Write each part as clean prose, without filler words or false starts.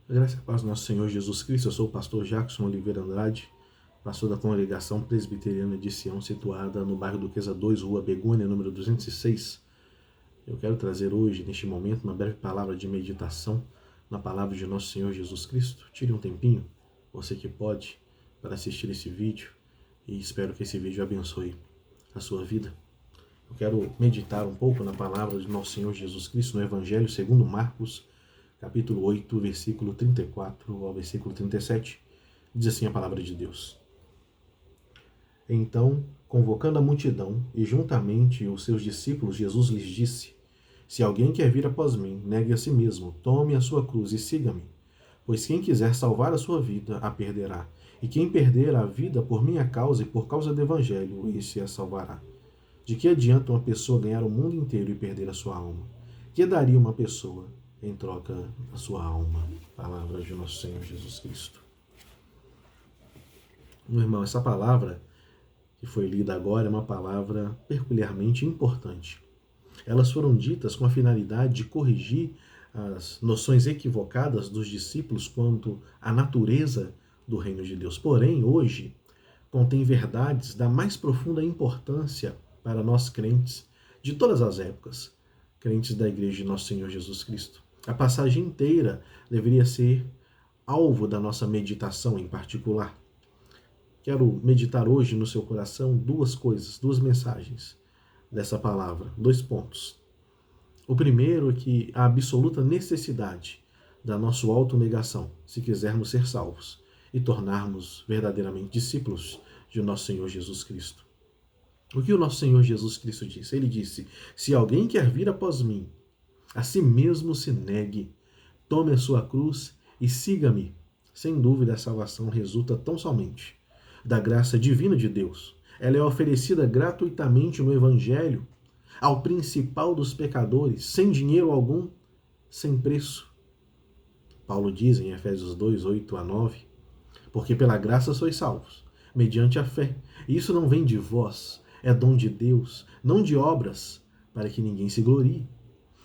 Graças a paz do nosso Senhor Jesus Cristo. Eu sou o pastor Jackson Oliveira Andrade, pastor da congregação presbiteriana de Sião, situada no bairro Duquesa 2, Rua Begônia, número 206. Eu quero trazer hoje, neste momento, uma breve palavra de meditação na palavra de nosso Senhor Jesus Cristo. Tire um tempinho, você que pode, para assistir esse vídeo, e espero que esse vídeo abençoe a sua vida. Eu quero meditar um pouco na palavra de nosso Senhor Jesus Cristo no Evangelho segundo Marcos, capítulo 8, versículo 34 ao versículo 37, diz assim a palavra de Deus. Então, convocando a multidão e juntamente os seus discípulos, Jesus lhes disse: Se alguém quer vir após mim, negue a si mesmo, tome a sua cruz e siga-me. Pois quem quiser salvar a sua vida, a perderá. E quem perder a vida por minha causa e por causa do Evangelho, esse a salvará. De que adianta uma pessoa ganhar o mundo inteiro e perder a sua alma? Que daria uma pessoa em troca da sua alma? Palavra de nosso Senhor Jesus Cristo. Meu irmão, essa palavra que foi lida agora é uma palavra peculiarmente importante. Elas foram ditas com a finalidade de corrigir as noções equivocadas dos discípulos quanto à natureza do reino de Deus. Porém, hoje, contém verdades da mais profunda importância para nós crentes de todas as épocas, crentes da Igreja de Nosso Senhor Jesus Cristo. A passagem inteira deveria ser alvo da nossa meditação em particular. Quero meditar hoje no seu coração duas coisas, duas mensagens dessa palavra, 2 pontos. O primeiro é que a absoluta necessidade da nossa autonegação, se quisermos ser salvos e tornarmos verdadeiramente discípulos de nosso Senhor Jesus Cristo. O que o nosso Senhor Jesus Cristo disse? Ele disse: se alguém quer vir após mim, a si mesmo se negue, tome a sua cruz e siga-me. Sem dúvida, a salvação resulta tão somente da graça divina de Deus. Ela é oferecida gratuitamente no Evangelho ao principal dos pecadores, sem dinheiro algum, sem preço. Paulo diz em Efésios 2, 8 a 9, porque pela graça sois salvos, mediante a fé. E isso não vem de vós, é dom de Deus, não de obras, para que ninguém se glorie.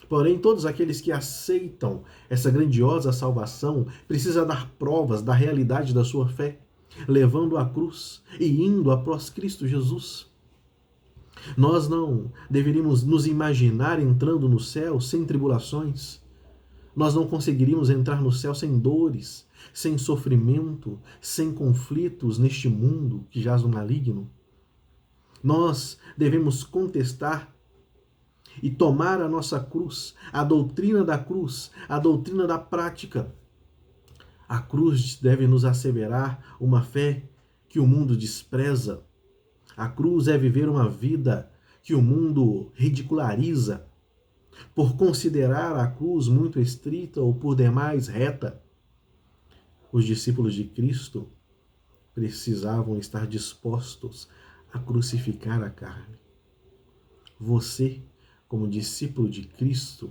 Porém, todos aqueles que aceitam essa grandiosa salvação precisam dar provas da realidade da sua fé, levando a cruz e indo após Cristo Jesus. Nós não deveríamos nos imaginar entrando no céu sem tribulações. Nós não conseguiríamos entrar no céu sem dores, sem sofrimento, sem conflitos neste mundo que jaz no maligno. Nós devemos contestar e tomar a nossa cruz, a doutrina da cruz, a doutrina da prática. A cruz deve nos asseverar uma fé que o mundo despreza. A cruz é viver uma vida que o mundo ridiculariza, por considerar a cruz muito estrita ou por demais reta. Os discípulos de Cristo precisavam estar dispostos a crucificar a carne. Você, como discípulo de Cristo,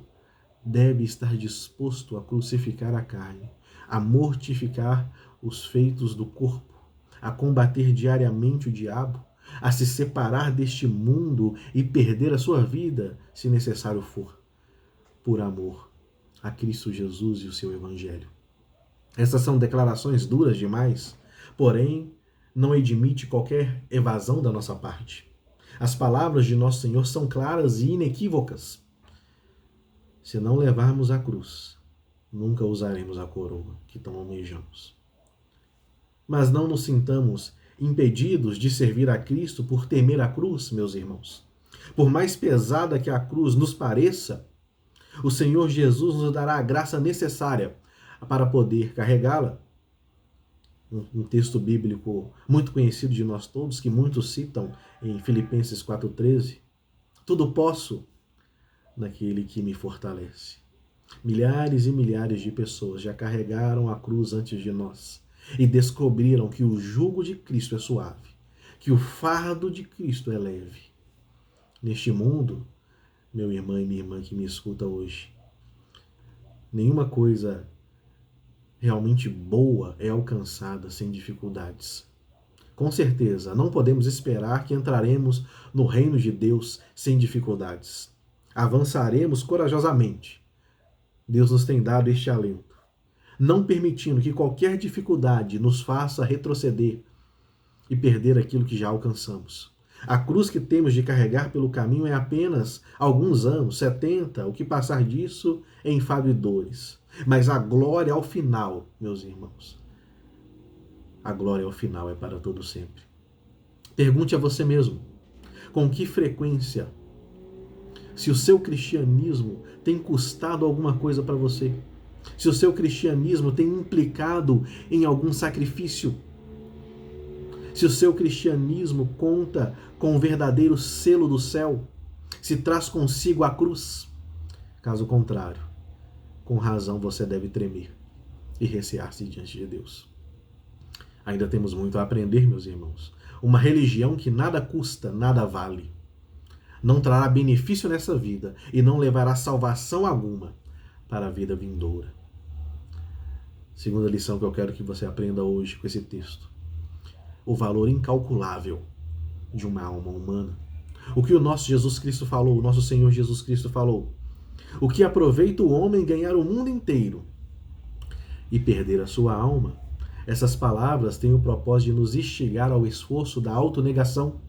deve estar disposto a crucificar a carne, a mortificar os feitos do corpo, a combater diariamente o diabo, a se separar deste mundo e perder a sua vida, se necessário for, por amor a Cristo Jesus e o seu Evangelho. Essas são declarações duras demais, porém não admite qualquer evasão da nossa parte. As palavras de nosso Senhor são claras e inequívocas. Se não levarmos a cruz, nunca usaremos a coroa que tão almejamos. Mas não nos sintamos impedidos de servir a Cristo por temer a cruz, meus irmãos. Por mais pesada que a cruz nos pareça, o Senhor Jesus nos dará a graça necessária para poder carregá-la. Um texto bíblico muito conhecido de nós todos, que muitos citam em Filipenses 4,13. Tudo posso naquele que me fortalece. Milhares e milhares de pessoas já carregaram a cruz antes de nós e descobriram que o jugo de Cristo é suave, que o fardo de Cristo é leve. Neste mundo, meu irmão e minha irmã que me escuta hoje, nenhuma coisa realmente boa é alcançada sem dificuldades. Com certeza, não podemos esperar que entraremos no reino de Deus sem dificuldades. Avançaremos corajosamente. Deus nos tem dado este alento. não permitindo que qualquer dificuldade nos faça retroceder e perder aquilo que já alcançamos. A cruz que temos de carregar pelo caminho é apenas alguns anos, 70, o que passar disso é enfado e dores. Mas a glória ao final, meus irmãos, a glória ao final é para todo sempre. Pergunte a você mesmo, com que frequência, se o seu cristianismo tem custado alguma coisa para você, se o seu cristianismo tem implicado em algum sacrifício, se o seu cristianismo conta com o verdadeiro selo do céu, se traz consigo a cruz. Caso contrário, com razão você deve tremer e recear-se diante de Deus. Ainda temos muito a aprender, meus irmãos. Uma religião que nada custa, nada vale. Não trará benefício nessa vida e não levará salvação alguma para a vida vindoura. Segunda lição que eu quero que você aprenda hoje com esse texto. O valor incalculável de uma alma humana. O que o nosso Jesus Cristo falou, o nosso Senhor Jesus Cristo falou. O que aproveita o homem ganhar o mundo inteiro e perder a sua alma? Essas palavras têm o propósito de nos instigar ao esforço da autonegação.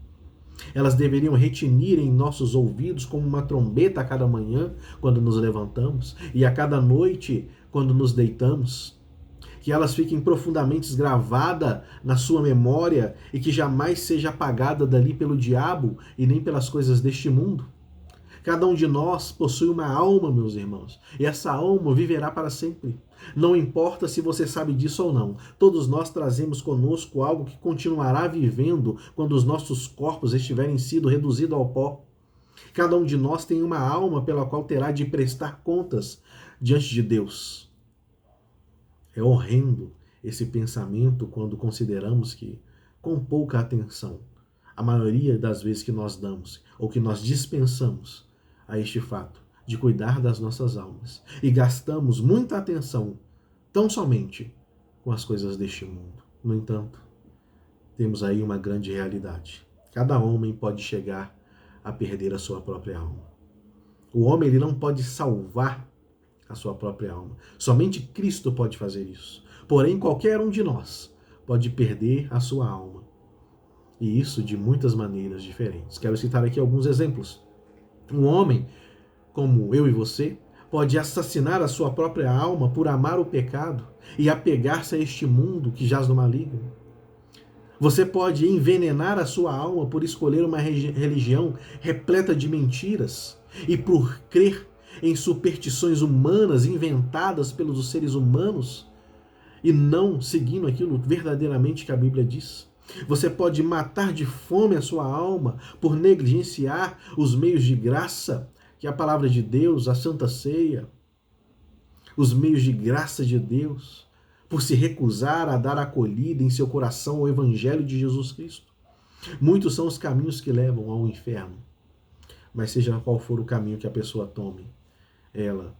Elas deveriam retinir em nossos ouvidos como uma trombeta a cada manhã, quando nos levantamos, e a cada noite, quando nos deitamos. Que elas fiquem profundamente gravadas na sua memória e que jamais seja apagada dali pelo diabo e nem pelas coisas deste mundo. Cada um de nós possui uma alma, meus irmãos, e essa alma viverá para sempre. Não importa se você sabe disso ou não, todos nós trazemos conosco algo que continuará vivendo quando os nossos corpos estiverem sido reduzidos ao pó. Cada um de nós tem uma alma pela qual terá de prestar contas diante de Deus. É horrendo esse pensamento quando consideramos que, com pouca atenção, a maioria das vezes que nós damos ou que nós dispensamos a este fato de cuidar das nossas almas e gastamos muita atenção tão somente com as coisas deste mundo. No entanto, temos aí uma grande realidade. Cada homem pode chegar a perder a sua própria alma. O homem ele não pode salvar a sua própria alma. Somente Cristo pode fazer isso. Porém, qualquer um de nós pode perder a sua alma. E isso de muitas maneiras diferentes. Quero citar aqui alguns exemplos. Um homem, como eu e você, pode assassinar a sua própria alma por amar o pecado e apegar-se a este mundo que jaz no maligno. Você pode envenenar a sua alma por escolher uma religião repleta de mentiras e por crer em superstições humanas inventadas pelos seres humanos e não seguindo aquilo verdadeiramente que a Bíblia diz. Você pode matar de fome a sua alma por negligenciar os meios de graça, que é a palavra de Deus, a Santa Ceia, os meios de graça de Deus, por se recusar a dar acolhida em seu coração ao Evangelho de Jesus Cristo. Muitos são os caminhos que levam ao inferno, mas seja qual for o caminho que a pessoa tome, ela,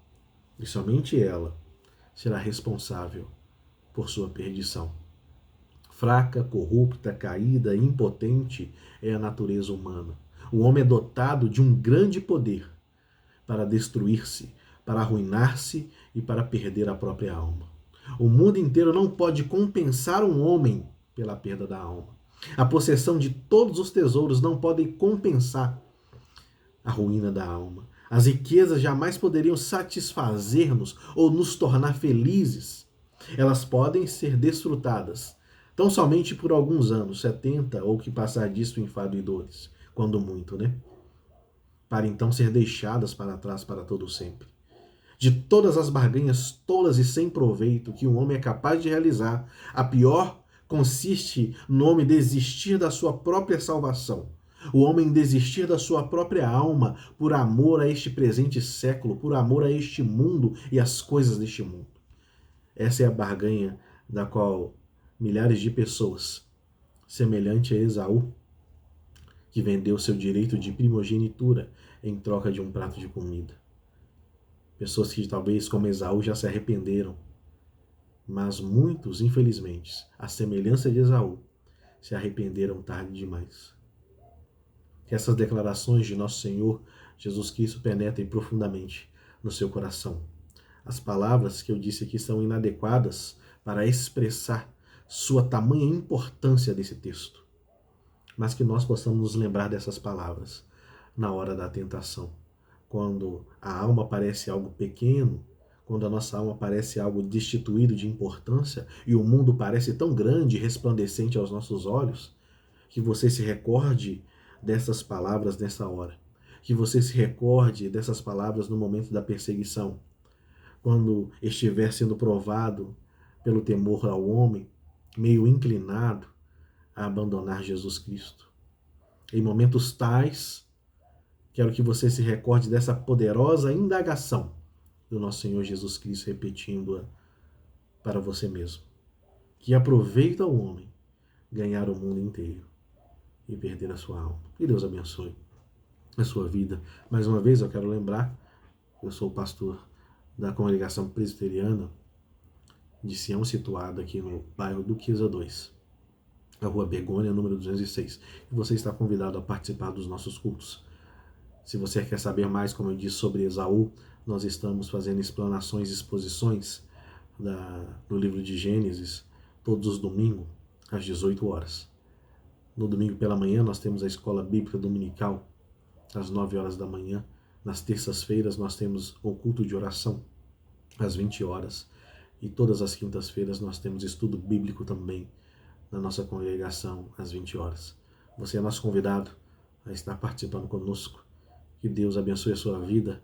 e somente ela, será responsável por sua perdição. Fraca, corrupta, caída, impotente é a natureza humana. O homem é dotado de um grande poder para destruir-se, para arruinar-se e para perder a própria alma. O mundo inteiro não pode compensar um homem pela perda da alma. A possessão de todos os tesouros não pode compensar a ruína da alma. As riquezas jamais poderiam satisfazer-nos ou nos tornar felizes. Elas podem ser desfrutadas tão somente por alguns anos, 70, ou que passar disso enfado e dores, quando muito, né? Para então ser deixadas para trás para todo sempre. De todas as barganhas tolas e sem proveito que um homem é capaz de realizar, a pior consiste no homem desistir da sua própria salvação. O homem desistir da sua própria alma por amor a este presente século, por amor a este mundo e as coisas deste mundo. Essa é a barganha da qual milhares de pessoas, semelhante a Esaú, que vendeu seu direito de primogenitura em troca de um prato de comida. Pessoas que talvez, como Esaú, já se arrependeram. Mas muitos, infelizmente, à semelhança de Esaú, se arrependeram tarde demais. Que essas declarações de nosso Senhor Jesus Cristo penetrem profundamente no seu coração. As palavras que eu disse aqui são inadequadas para expressar sua tamanha importância desse texto, mas que nós possamos nos lembrar dessas palavras na hora da tentação, quando a alma parece algo pequeno, quando a nossa alma parece algo destituído de importância e o mundo parece tão grande e resplandecente aos nossos olhos, que você se recorde dessas palavras nessa hora, que você se recorde dessas palavras no momento da perseguição, quando estiver sendo provado pelo temor ao homem, meio inclinado a abandonar Jesus Cristo. Em momentos tais, quero que você se recorde dessa poderosa indagação do nosso Senhor Jesus Cristo, repetindo-a para você mesmo. Que aproveita o homem ganhar o mundo inteiro e perder a sua alma. Que Deus abençoe a sua vida. Mais uma vez eu quero lembrar, eu sou o pastor da Congregação Presbiteriana de Sião, situado aqui no bairro Duquesa 2, na rua Begônia, número 206. E você está convidado a participar dos nossos cultos. Se você quer saber mais, como eu disse, sobre Esaú, nós estamos fazendo explanações e exposições do livro de Gênesis todos os domingos, às 18 horas. No domingo pela manhã nós temos a escola bíblica dominical, às 9 horas da manhã. Nas terças-feiras nós temos o culto de oração, às 20 horas. E todas as quintas-feiras nós temos estudo bíblico também, na nossa congregação, às 20 horas. Você é nosso convidado a estar participando conosco. Que Deus abençoe a sua vida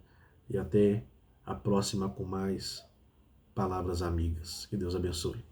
e até a próxima com mais palavras amigas. Que Deus abençoe.